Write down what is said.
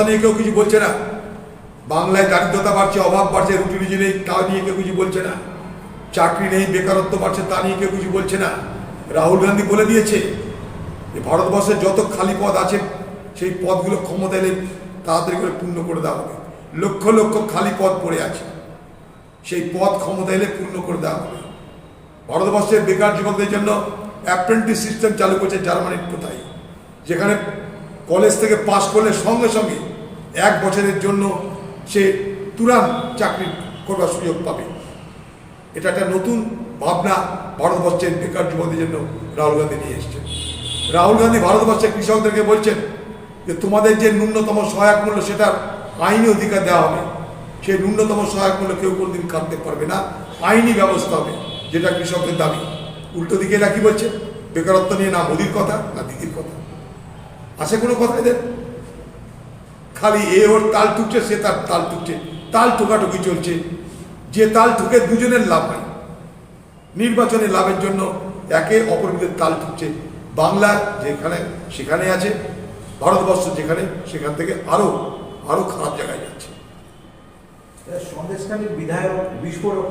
নিয়ে কেউ কিছু বলছে না, বাংলায় দারিদ্রতা বাড়ছে, অভাব বাড়ছে, রুটি রুজি নেই তা নিয়ে কেউ কিছু বলছে না, চাকরি নেই, বেকারত্ব বাড়ছে তা নিয়ে কেউ কিছু বলছে না। রাহুল গান্ধী বলে দিয়েছে যে ভারতবর্ষের যত খালি পদ আছে সেই পদগুলো ক্ষমতা এলে তাড়াতাড়ি করে পূর্ণ করে দেওয়া হবে। লক্ষ লক্ষ খালি পদ পড়ে আছে, সেই পদ ক্ষমতা এলে পূর্ণ করে দেওয়া হবে। ভারতবর্ষের বেকার যুবকদের জন্য অ্যাপ্রেন্টিস সিস্টেম চালু করছে জার্মানির কোথায়, যেখানে কলেজ থেকে পাশ করলে সঙ্গে সঙ্গে 1 বছরের জন্য সে তুরন্ত চাকরি করবার সুযোগ পাবে। এটা একটা নতুন ভাবনা ভারতবর্ষের বেকার যুবকদের জন্য রাহুল গান্ধী নিয়ে এসছেন। রাহুল গান্ধী ভারতবর্ষের কৃষকদেরকে বলছেন যে তোমাদের যে ন্যূনতম সহায়ক মূল্য সেটার আইনি অধিকার দেওয়া হবে, সেই ন্যূনতম সহায়ক মূল্য কেউ কোনোদিন কাটতে পারবে না, আইনি ব্যবস্থা হবে, যেটা কৃষকদের দাবি। উল্টো দিকে এরা কি বলছে? বেকারত্ব নিয়ে না মোদির কথা না দিদির কথা, আছে কোনো কথা এদের? খালি এ ওর তাল ঠুকছে, সে তার তাল ঠুকছে, তাল ঠোকাঠুকি চলছে। যে তাল ঠুকে দুজনের লাভ হয়, নির্বাচনের লাভের জন্য একে অপরের তাল ঠুকছে। বাংলা যেখানে সেখানে আছে, ভারতবর্ষ যেখানে সেখান থেকে আরো আরো খারাপ জায়গায় যাচ্ছে। সন্দেশখালীর বিধায়ক বিস্ফোরক